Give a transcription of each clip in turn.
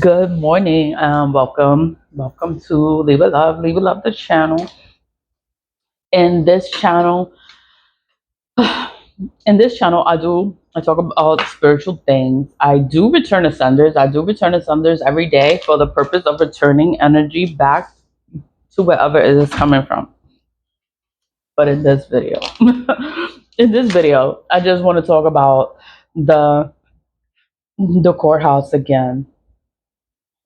Good morning. Welcome to Leave It Love, the channel. In this channel, I talk about spiritual things. I do return ascenders. I do return ascenders every day for the purpose of returning energy back to wherever it is coming from. But in this video, I just want to talk about the the courthouse again.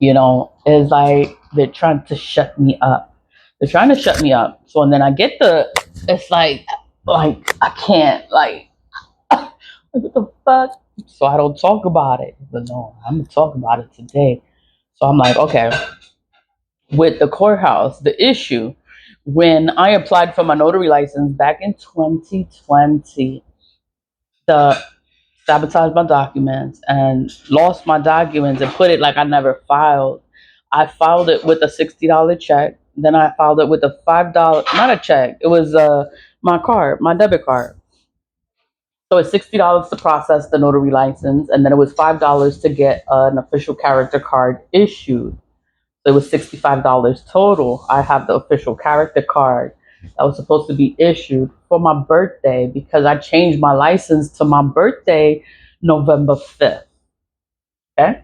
It's like they're trying to shut me up. They're trying to shut me up. So and then I get it's like I can't like what the fuck. So I don't talk about it. But no, I'm gonna talk about it today. So I'm like, okay, with the courthouse, the issue when I applied for my notary license back in 2020, the sabotaged my documents and lost my documents and put it like I never filed. I filed it with a $60 check. Then I filed it with a $5, not a check. It was my card, my debit card. So it's $60 to process the notary license, and then it was $5 to get an official character card issued. So it was $65 total. I have the official character card that was supposed to be issued for my birthday because I changed my license to my birthday, November 5th. Okay.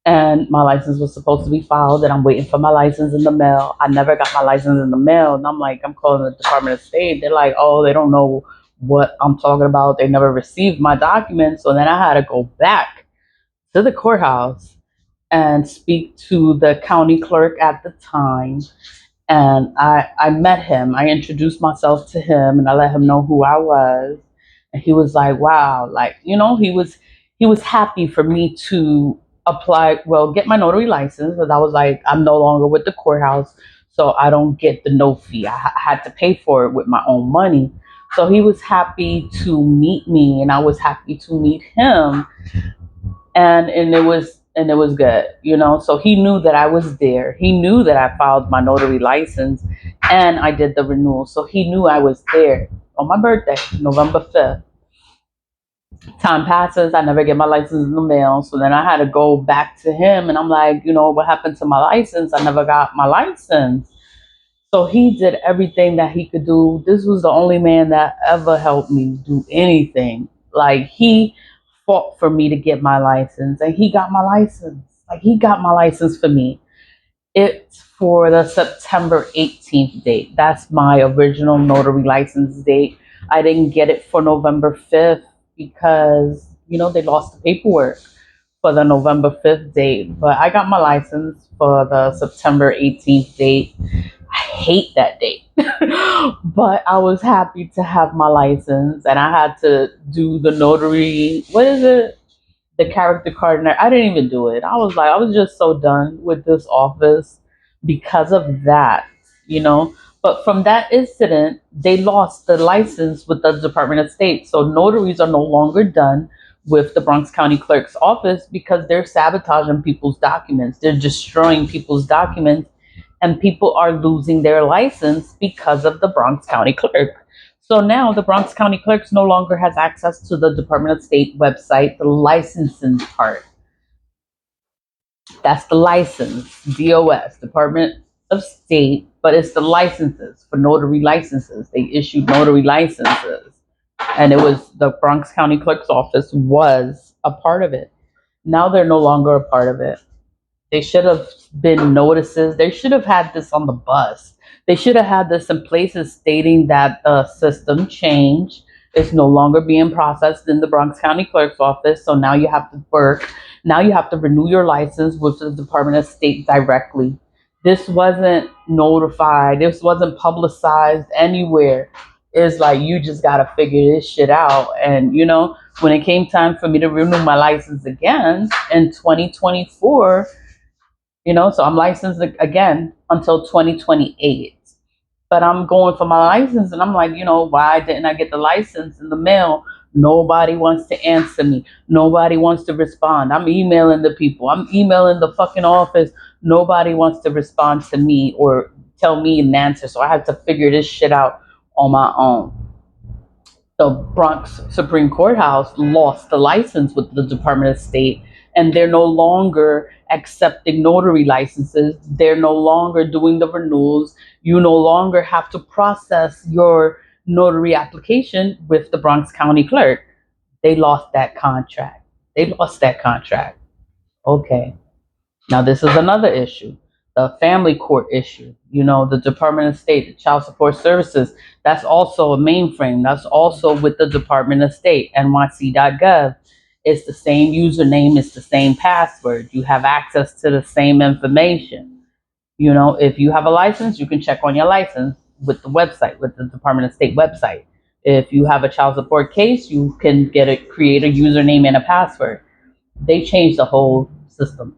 And my license was supposed to be filed, and I'm waiting for my license in the mail. I never got my license in the mail. And I'm calling the Department of State. They're like, oh, they don't know what I'm talking about. They never received my documents. So then I had to go back to the courthouse and speak to the county clerk at the time. And I met him. I introduced myself to him and I let him know who I was. And he was like, wow, he was happy for me to apply, well, get my notary license, because I was like, I'm no longer with the courthouse, so I don't get the no fee. I had to pay for it with my own money. So he was happy to meet me and I was happy to meet him, and it was good. So he knew that I was there. He knew that I filed my notary license and I did the renewal. So he knew I was there on my birthday, November 5th. Time passes, I never get my license in the mail. So then I had to go back to him and I'm like, what happened to my license? I never got my license. So he did everything that he could do. This was the only man that ever helped me do anything. Like, he fought for me to get my license, and he got my license. Like, he got my license for me. It's for the September 18th date. That's my original notary license date. I didn't get it for November 5th because, they lost the paperwork for the November 5th date. But I got my license for the September 18th date. I hate that date. But I was happy to have my license, and I had to do the notary. What is it? The character card. And I didn't even do it. I was just so done with this office because of that. But from that incident, they lost the license with the Department of State. So notaries are no longer done with the Bronx County Clerk's office because they're sabotaging people's documents. They're destroying people's documents, and people are losing their license because of the Bronx County Clerk. So now the Bronx County Clerk no longer has access to the Department of State website, the licensing part. That's the license, DOS, Department of State, but it's the licenses for notary licenses. They issued notary licenses, and it was the Bronx County Clerk's office was a part of it. Now they're no longer a part of it. They should have been notices. They should have had this on the bus. They should have had this in places stating that the system changed. It's no longer being processed in the Bronx County Clerk's office. So now you have to work. Now you have to renew your license with the Department of State directly. This wasn't notified. This wasn't publicized anywhere. It's like, you just got to figure this shit out. And, when it came time for me to renew my license again in 2024, so I'm licensed again until 2028. But I'm going for my license and I'm like, why didn't I get the license in the mail? Nobody wants to answer me. Nobody wants to respond. I'm emailing the people. I'm emailing the fucking office. Nobody wants to respond to me or tell me an answer. So I had to figure this shit out on my own. The Bronx Supreme Courthouse lost the license with the Department of State, and they're no longer accepting notary licenses. They're no longer doing the renewals. You no longer have to process your notary application with the Bronx County clerk. They lost that contract. They lost that contract. Okay. Now, this is another issue, the family court issue. The Department of State, the Child Support Services, that's also a mainframe. That's also with the Department of State, NYC.gov. It's the same username, it's the same password. You have access to the same information. If you have a license, you can check on your license with the website, with the Department of State website. If you have a child support case, you can create a username and a password. They changed the whole system.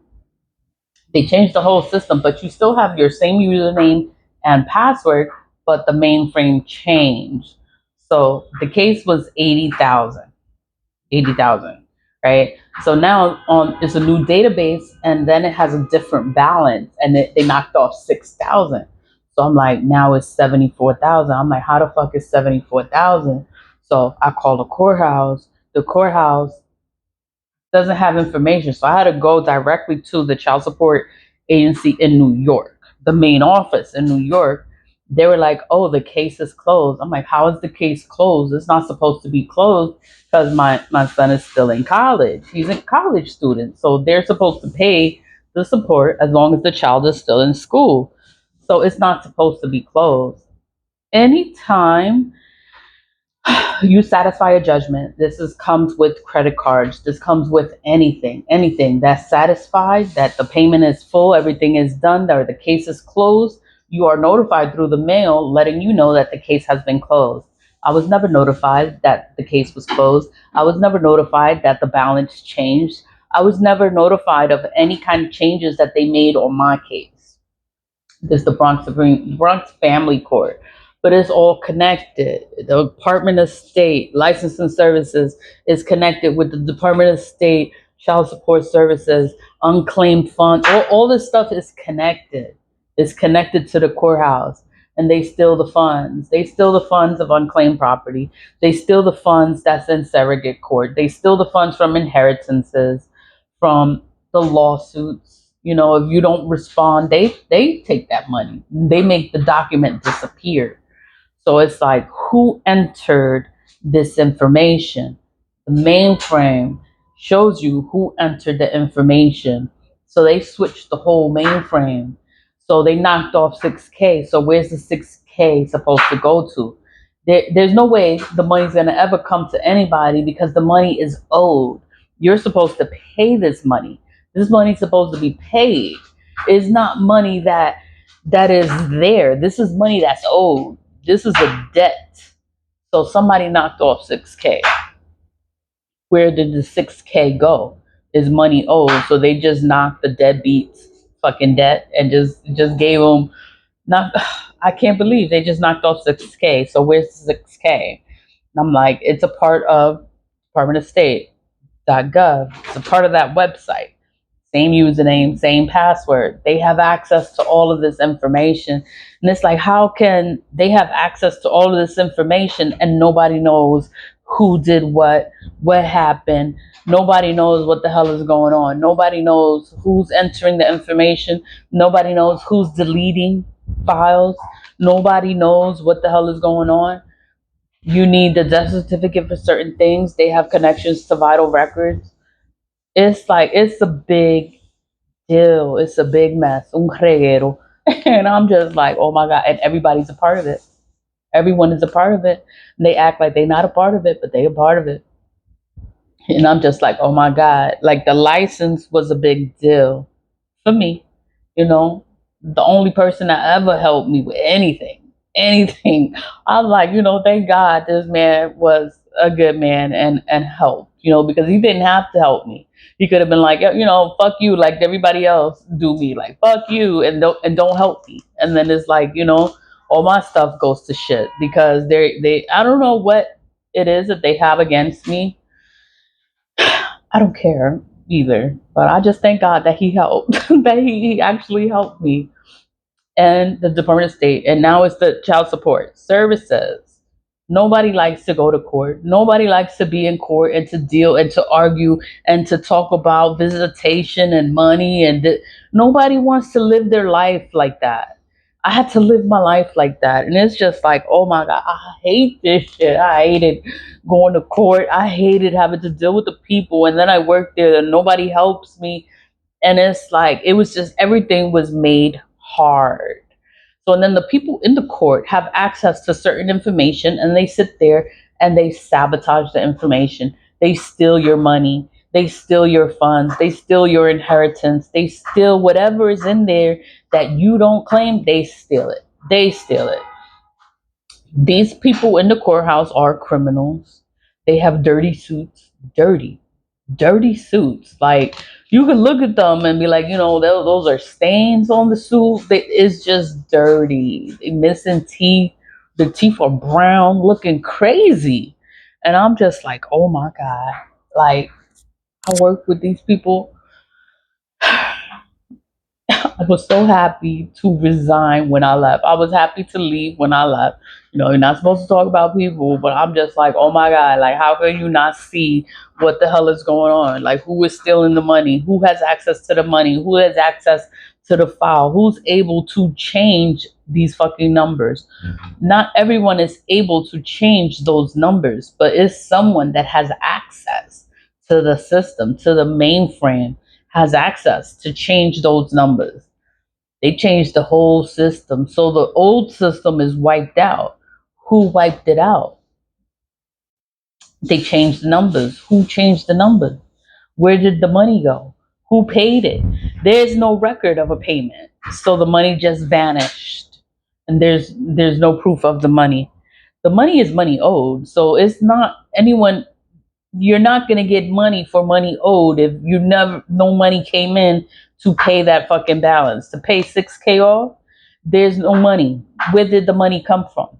But you still have your same username and password, but the mainframe changed. So the case was 80,000, right? So now it's a new database, and then it has a different balance, and they knocked off 6,000. So I'm like, now it's 74,000. I'm like, how the fuck is 74,000? So I call the courthouse. The courthouse doesn't have information. So I had to go directly to the child support agency in New York, the main office in New York. They were like, oh, the case is closed. I'm like, how is the case closed? It's not supposed to be closed because my son is still in college. He's a college student. So they're supposed to pay the support as long as the child is still in school. So it's not supposed to be closed. Anytime you satisfy a judgment. Comes with credit cards. This comes with anything that's satisfied, that the payment is full, everything is done, or the case is closed. You are notified through the mail, letting you know that the case has been closed. I was never notified that the case was closed. I was never notified that the balance changed. I was never notified of any kind of changes that they made on my case. This is the Bronx Family Court, but it's all connected. The Department of State Licensing Services is connected with the Department of State Child Support Services, unclaimed funds. All this stuff is connected. It's connected to the courthouse, and they steal the funds. They steal the funds of unclaimed property. They steal the funds that's in surrogate court. They steal the funds from inheritances, from the lawsuits. If you don't respond, they take that money. They make the document disappear. So it's like, who entered this information? The mainframe shows you who entered the information. So they switched the whole mainframe. So they knocked off 6K. So where's the 6K supposed to go to? There's no way the money's going to ever come to anybody because the money is owed. You're supposed to pay this money. This money's supposed to be paid. It's not money that is there. This is money that's owed. This is a debt. So somebody knocked off 6K. Where did the 6K go? Is money owed? So they just knocked the deadbeats fucking debt and just gave them not. I can't believe they just knocked off 6K. So where's the 6K? And I'm like, it's a part of Department of State.gov. It's a part of that website. Same username, same password. They have access to all of this information. And it's like, how can they have access to all of this information and nobody knows who did what happened? Nobody knows what the hell is going on. Nobody knows who's entering the information. Nobody knows who's deleting files. Nobody knows what the hell is going on. You need the death certificate for certain things. They have connections to vital records. It's like, it's a big deal. It's a big mess. Un reguero. And I'm just like, oh my God. And everybody's a part of it. Everyone is a part of it. And they act like they're not a part of it, but they're a part of it. And I'm just like, oh my God. Like, the license was a big deal for me. The only person that ever helped me with anything. I'm like, thank God this man was a good man and helped, because he didn't have to help me. He could have been like, fuck you, like everybody else do me, like fuck you, and don't help me. And then it's like, all my stuff goes to shit because they I don't know what it is that they have against me. I don't care either, but I just thank God that he helped, that he actually helped me, and the Department of State, and now it's the Child Support Services. Nobody likes to go to court. Nobody likes to be in court and to deal and to argue and to talk about visitation and money nobody wants to live their life like that. I had to live my life like that, and it's just like, oh my god, I hate this shit. I hated going to court. I hated having to deal with the people, and then I worked there and nobody helps me, and it's like it was just everything was made hard. So and then the people in the court have access to certain information and they sit there and they sabotage the information. They steal your money, they steal your funds, they steal your inheritance, they steal whatever is in there that you don't claim, they steal it. They steal it. These people in the courthouse are criminals. They have dirty suits, dirty suits. Like you can look at them and be like, those are stains on the suit. It's just dirty. They missing teeth. The teeth are brown, looking crazy. And I'm just like, oh my god. Like I work with these people. I was so happy to resign when I left. I was happy to leave when I left. You're not supposed to talk about people, but I'm just like, oh my God, like, how can you not see what the hell is going on? Like, who is stealing the money? Who has access to the money? Who has access to the file? Who's able to change these fucking numbers? Not everyone is able to change those numbers, but it's someone that has access to the system, to the mainframe, has access to change those numbers. They changed the whole system. So the old system is wiped out. Who wiped it out? They changed the numbers. Who changed the numbers? Where did the money go? Who paid it? There's no record of a payment. So the money just vanished. And there's no proof of the money. The money is money owed. So it's not anyone, you're not going to get money for money owed if no money came in to pay that fucking balance. To pay 6K off, there's no money. Where did the money come from?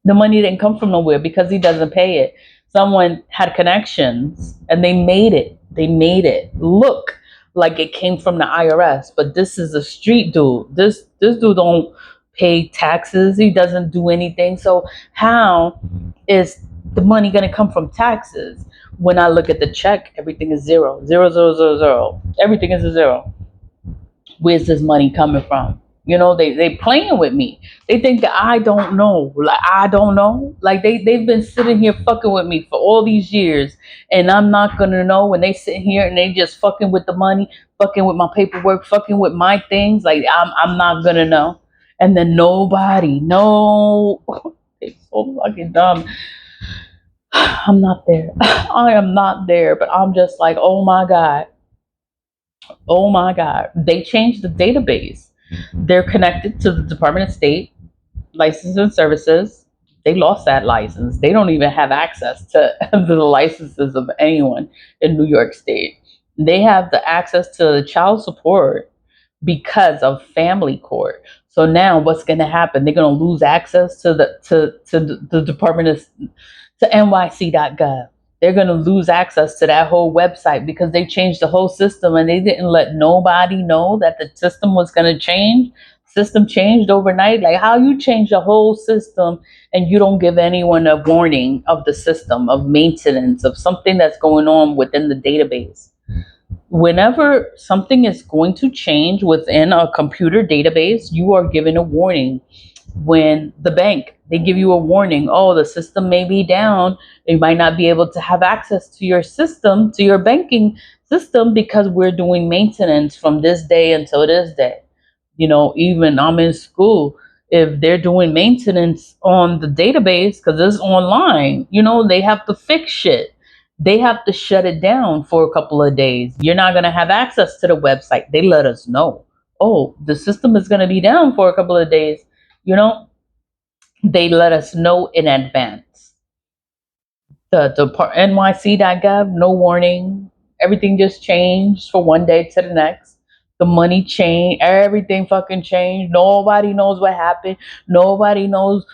The money didn't come from nowhere because he doesn't pay it. Someone had connections and they made it. They made it look like it came from the IRS, but this is a street dude. This dude don't pay taxes. He doesn't do anything. So how is the money going to come from taxes? When I look at the check, everything is zero, zero, zero, zero, zero. Everything is a zero. Where's this money coming from? They playing with me. They think that I don't know. Like I don't know. Like they've been sitting here fucking with me for all these years, and I'm not gonna know when they sit here and they just fucking with the money, fucking with my paperwork, fucking with my things. Like I'm not gonna know. And then nobody, no, it's so fucking dumb. I'm not there. I am not there. But I'm just like, oh my god. Oh my God. They changed the database. They're connected to the Department of State, Licenses and Services. They lost that license. They don't even have access to the licenses of anyone in New York State. They have the access to child support because of family court. So now what's going to happen? They're going to lose access to the Department of to NYC.gov. They're going to lose access to that whole website because they changed the whole system and they didn't let nobody know that the system was going to change. System changed overnight. Like how you change the whole system and you don't give anyone a warning of the system, of maintenance, of something that's going on within the database. Whenever something is going to change within a computer database, you are given a warning. When the bank, they give you a warning, oh, the system may be down, you might not be able to have access to your system, to your banking system, because we're doing maintenance from this day until this day. Even I'm in school, if they're doing maintenance on the database because it's online, they have to fix shit. They have to shut it down for a couple of days. You're not going to have access to the website. They let us know, oh, the system is going to be down for a couple of days. They let us know in advance. The NYC.gov, no warning. Everything just changed from one day to the next. The money changed. Everything fucking changed. Nobody knows what happened. Nobody knows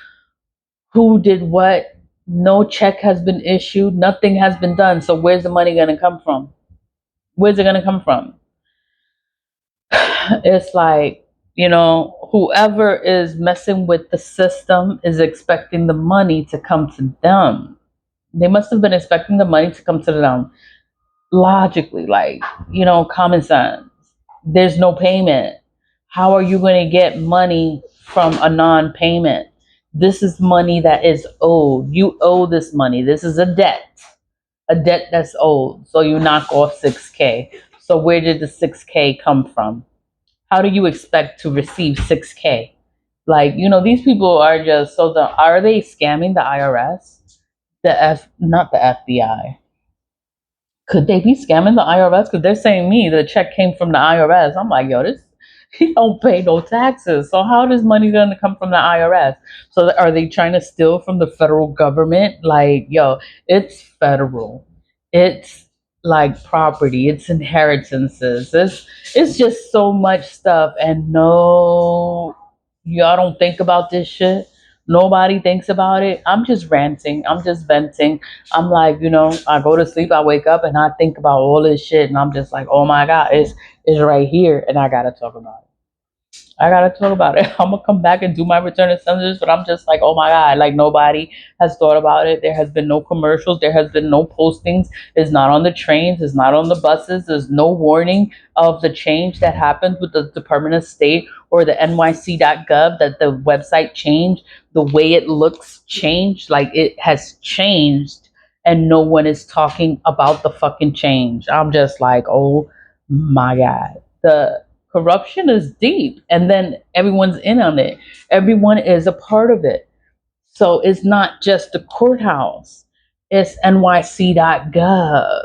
who did what. No check has been issued. Nothing has been done. So where's the money going to come from? Where's it going to come from? It's like, Whoever is messing with the system is expecting the money to come to them. They must have been expecting the money to come to them logically, like, common sense. There's no payment. How are you going to get money from a non payment? This is money that is owed. You owe this money. This is a debt that's owed. So you knock off 6K. So where did the 6K come from? How do you expect to receive 6K? Like, these people are just are they scamming the IRS? Not the FBI. Could they be scamming the IRS? Because they're saying the check came from the IRS. I'm like, yo, this he don't pay no taxes. So how does money gonna come from the IRS? So are they trying to steal from the federal government? Like, yo, it's federal. It's like property. It's inheritances. It's just so much stuff. And no, y'all don't think about this shit. Nobody thinks about it. I'm just ranting. I'm just venting. I'm like, I go to sleep, I wake up, and I think about all this shit, and I'm just like, oh my god, it's right here, and I gotta talk about it. I gotta talk about it. I'm gonna come back and do my return of senders, but I'm just like, oh my god, like nobody has thought about it. There has been no commercials. There has been no postings. It's not on the trains. It's not on the buses. There's no warning of the change that happened with the Department of State or the NYC.gov that the website changed. The way it looks changed. Like it has changed, and no one is talking about the fucking change. I'm just like, oh my god. The corruption is deep, and then everyone's in on it. Everyone is a part of it. So it's not just the courthouse, it's NYC.gov,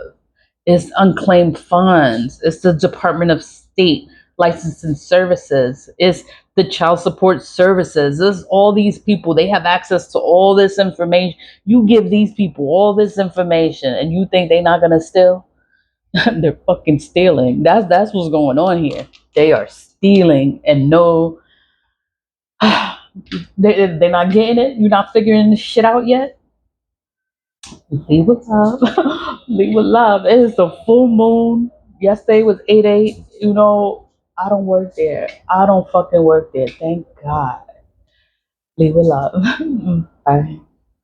it's unclaimed funds, it's the Department of State licensing services, it's the child support services. There's all these people, they have access to all this information. You give these people all this information and you think they're not gonna steal? They're fucking stealing. That's what's going on here. They are stealing, and no, they're not getting it. You're not figuring this shit out yet. Leave with love. Leave with love. It is the full moon. Yesterday was 8/8. I don't work there. I don't fucking work there. Thank God. Leave with love. Bye.